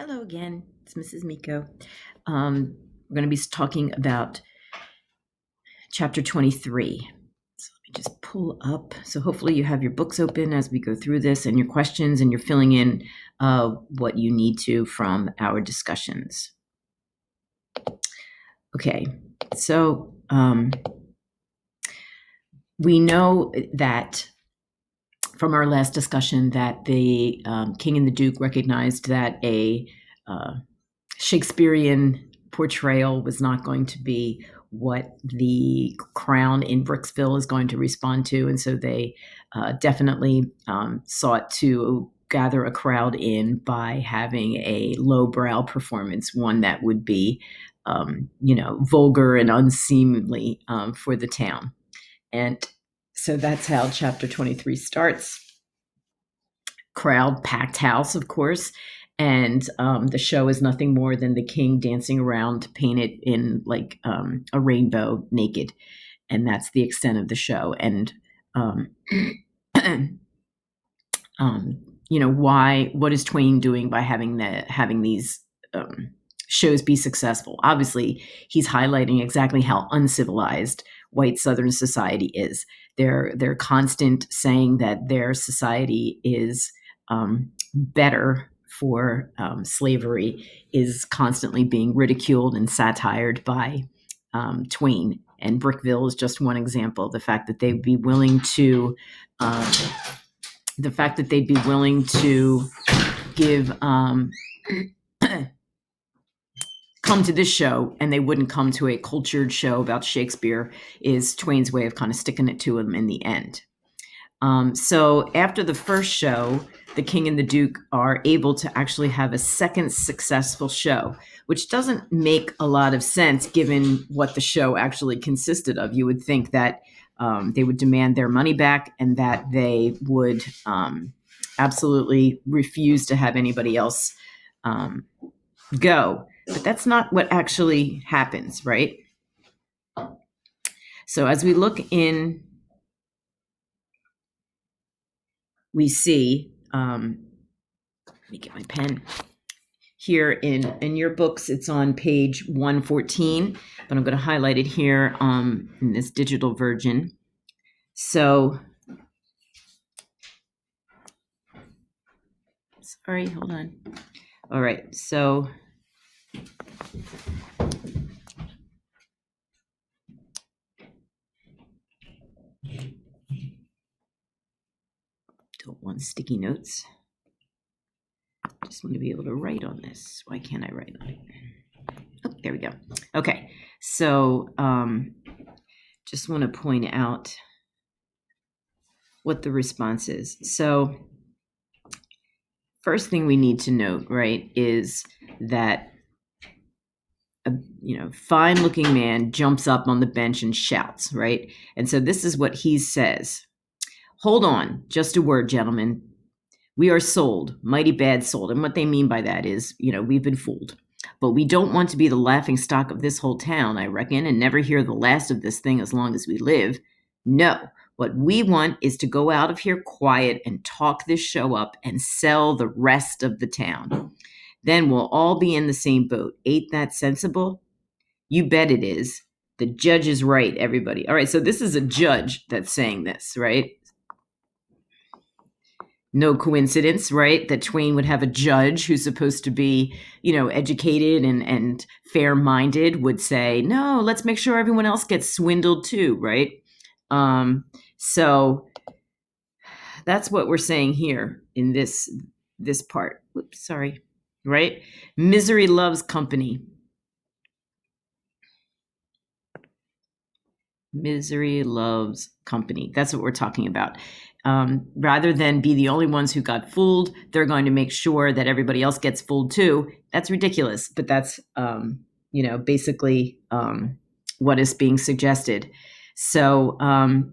Hello again. It's Mrs. Miko. We're going to be talking about chapter 23. So let me just pull up. So hopefully you have your books open as we go through this and your questions, and you're filling in what you need to from our discussions. Okay, so we know that from our last discussion that the King and the Duke recognized that a Shakespearean portrayal was not going to be what the crown in Brooksville is going to respond to. And so they definitely sought to gather a crowd in by having a lowbrow performance, one that would be, vulgar and unseemly for the town. And so that's how chapter 23 starts. Crowd, packed house, of course. And the show is nothing more than the king dancing around, painted in like a rainbow, naked, and that's the extent of the show. And why? What is Twain doing by having these shows be successful? Obviously, he's highlighting exactly how uncivilized white Southern society is. They're constant saying that their society is better for slavery, is constantly being ridiculed and satired by Twain. And Brickville is just one example. The fact that they'd be willing to give come to this show and they wouldn't come to a cultured show about Shakespeare is Twain's way of kind of sticking it to him in the end. So after the first show, the King and the Duke are able to actually have a second successful show, which doesn't make a lot of sense given what the show actually consisted of. You would think that they would demand their money back and that they would absolutely refuse to have anybody else go. But that's not what actually happens, right? So as we look in, we see, let me get my pen. Here in your books, it's on page 114, but I'm going to highlight it here in this digital version. So, sorry, hold on. All right, so don't want sticky notes. Just want to be able to write on this. Why can't I write on it? Oh, there we go. Okay, so just want to point out what the response is. So first thing we need to note, right, is that a fine-looking man jumps up on the bench and shouts, right? And so this is what he says. "Hold on, just a word, gentlemen. We are sold, mighty bad sold." And what they mean by that is, we've been fooled. But we don't want to be the laughing stock of this whole town, I reckon, and never hear the last of this thing as long as we live. No, what we want is to go out of here quiet and talk this show up and sell the rest of the town. Then we'll all be in the same boat. Ain't that sensible? You bet it is. The judge is right, everybody. All right, so this is a judge that's saying this, right? No coincidence, right? That Twain would have a judge who's supposed to be, educated and fair-minded would say, no, let's make sure everyone else gets swindled too, right? So that's what we're saying here in this part. Whoops, sorry. Right? Misery loves company. Misery loves company. That's what we're talking about. Rather than be the only ones who got fooled, they're going to make sure that everybody else gets fooled too. That's ridiculous, but that's basically what is being suggested. So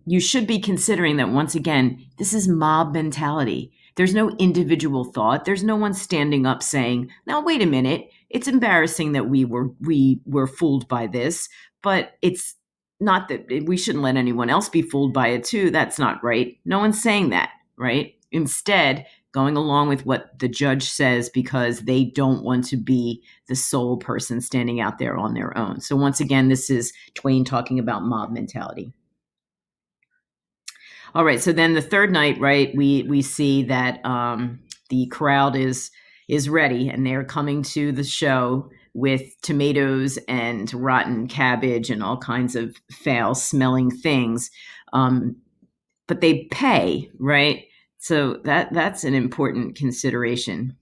you should be considering that once again, this is mob mentality. There's no individual thought. There's no one standing up saying, "Now wait a minute, it's embarrassing that we were fooled by this, but it's not that we shouldn't let anyone else be fooled by it too. That's not right." No one's saying that, right? Instead, going along with what the judge says because they don't want to be the sole person standing out there on their own. So once again, this is Twain talking about mob mentality. All right, so then the third night, right, we see that the crowd is ready, and they're coming to the show with tomatoes and rotten cabbage and all kinds of foul-smelling things. But they pay, right? So that's an important consideration.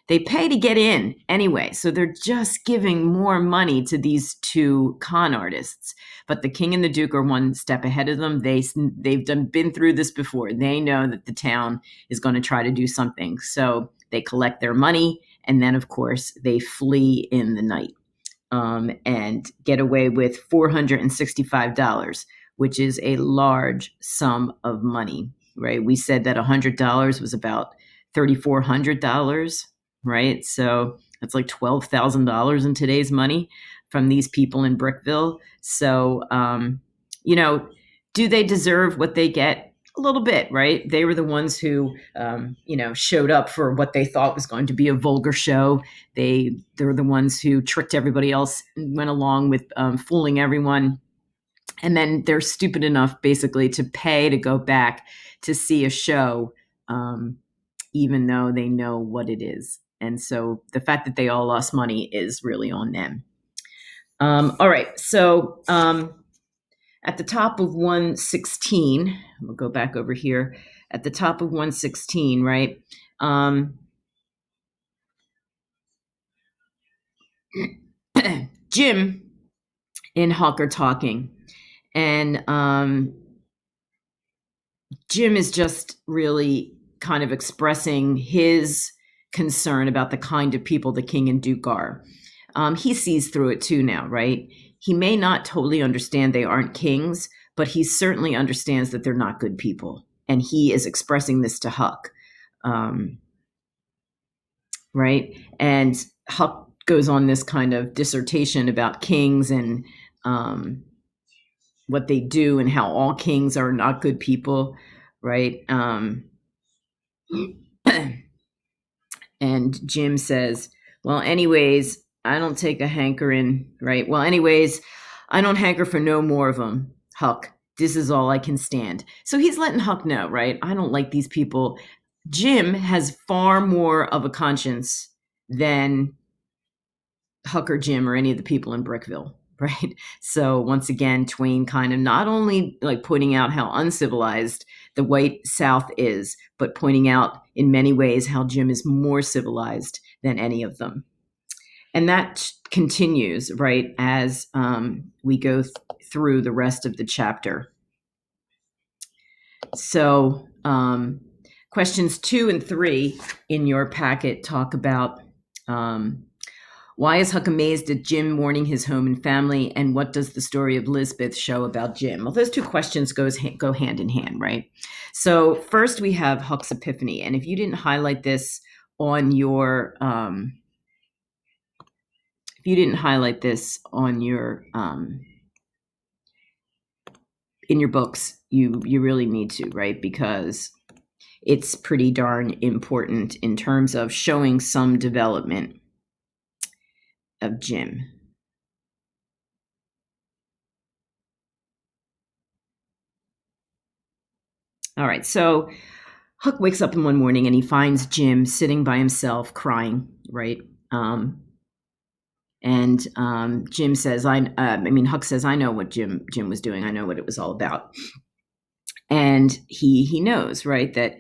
They pay to get in anyway, so they're just giving more money to these two con artists. But the king and the duke are one step ahead of them. They've been through this before. They know that the town is going to try to do something, so they collect their money, and then of course they flee in the night and get away with $465, which is a large sum of money. Right? We said that $100 was about $3,400. Right? So that's like $12,000 in today's money from these people in Brickville. So, do they deserve what they get? A little bit, right? They were the ones who, showed up for what they thought was going to be a vulgar show. They're the ones who tricked everybody else and went along with fooling everyone. And then they're stupid enough, basically, to pay to go back to see a show, even though they know what it is. And so the fact that they all lost money is really on them. All right. So at the top of 116, we'll go back over here. At the top of 116, right? Jim and Huck are talking. And Jim is just really kind of expressing his concern about the kind of people the king and duke are. He sees through it too now, right? He may not totally understand they aren't kings, but he certainly understands that they're not good people. And he is expressing this to Huck. Right? And Huck goes on this kind of dissertation about kings and what they do and how all kings are not good people, right? And Jim says, well, anyways, I don't take a hankering, right? Well, anyways, I don't hanker for no more of them, Huck. This is all I can stand. So he's letting Huck know, right? I don't like these people. Jim has far more of a conscience than Huck or Jim or any of the people in Brickville, right? So once again, Twain kind of not only like pointing out how uncivilized the white South is, but pointing out in many ways how Jim is more civilized than any of them. And that continues, right, as we go through the rest of the chapter. So questions 2 and 3 in your packet talk about why is Huck amazed at Jim warning his home and family, and what does the story of Lisbeth show about Jim? Well, those two questions go hand in hand, right? So first we have Huck's epiphany, and if you didn't highlight this on your in your books, you really need to, right? Because it's pretty darn important in terms of showing some development of Jim. All right, so Huck wakes up in one morning and he finds Jim sitting by himself crying, right? And Jim says, Huck says, I know what Jim was doing. I know what it was all about. And he knows, right, that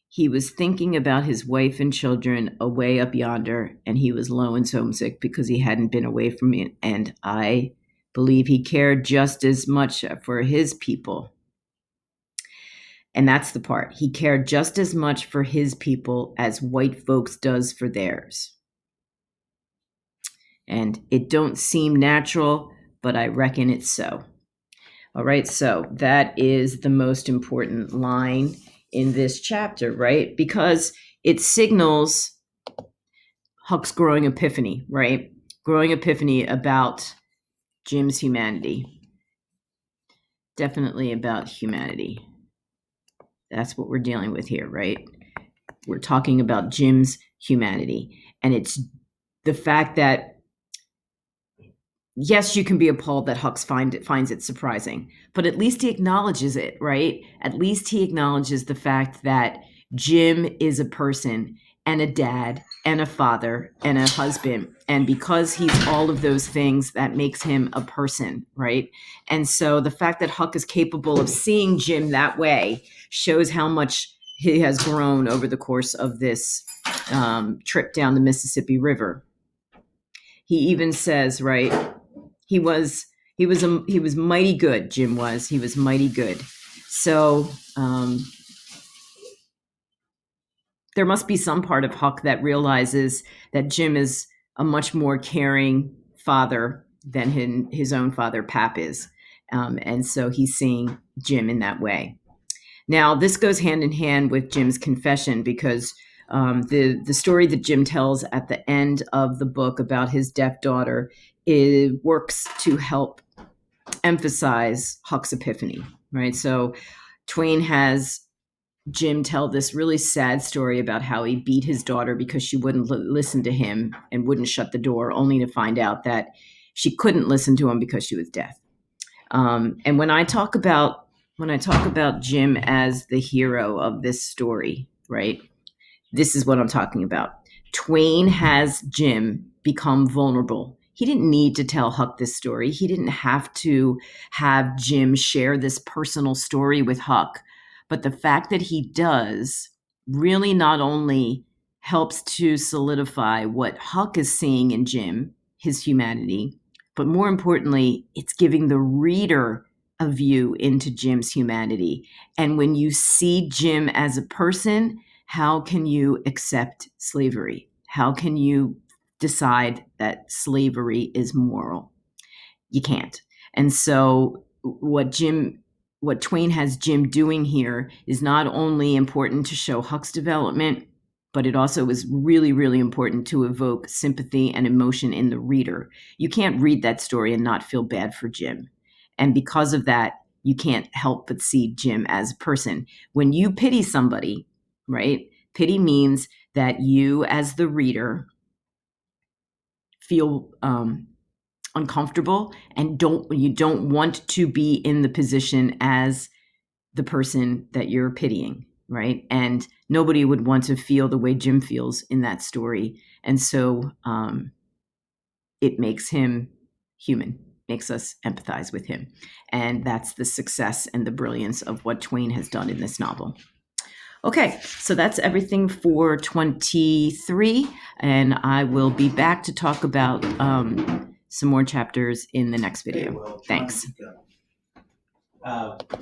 he was thinking about his wife and children away up yonder, and he was low and homesick because he hadn't been away from it. And I believe he cared just as much for his people. And that's the part. He cared just as much for his people as white folks does for theirs. And it don't seem natural, but I reckon it's so. All right, so that is the most important line in this chapter, right? Because it signals Huck's growing epiphany, right? Growing epiphany about Jim's humanity. Definitely about humanity. That's what we're dealing with here, right? We're talking about Jim's humanity. And it's the fact that, yes, you can be appalled that Hux finds it surprising, but at least he acknowledges it, right? At least he acknowledges the fact that Jim is a person and a dad and a father and a husband. And because he's all of those things, that makes him a person, right? And so the fact that Huck is capable of seeing Jim that way shows how much he has grown over the course of this trip down the Mississippi River. He even says, right, he was mighty good. Jim was. He was mighty good. So there must be some part of Huck that realizes that Jim is a much more caring father than his own father, Pap, is. And so he's seeing Jim in that way. Now, this goes hand in hand with Jim's confession, because the story that Jim tells at the end of the book about his deaf daughter, it works to help emphasize Huck's epiphany, right? So Twain has Jim tell this really sad story about how he beat his daughter because she wouldn't listen to him and wouldn't shut the door, only to find out that she couldn't listen to him because she was deaf. And when I talk about Jim as the hero of this story, right? This is what I'm talking about. Twain has Jim become vulnerable. He didn't need to tell Huck this story. He didn't have to have Jim share this personal story with Huck. But the fact that he does really not only helps to solidify what Huck is seeing in Jim, his humanity, but more importantly, it's giving the reader a view into Jim's humanity. And when you see Jim as a person, how can you accept slavery? How can you decide that slavery is moral? You can't. And so what Twain has Jim doing here is not only important to show Huck's development, but it also is really, really important to evoke sympathy and emotion in the reader. You can't read that story and not feel bad for Jim. And because of that, you can't help but see Jim as a person. When you pity somebody, right? Pity means that you, as the reader, feel uncomfortable and you don't want to be in the position as the person that you're pitying, right? And nobody would want to feel the way Jim feels in that story. And so it makes him human, makes us empathize with him. And that's the success and the brilliance of what Twain has done in this novel. Okay, so that's everything for 23, and I will be back to talk about some more chapters in the next video. Thanks.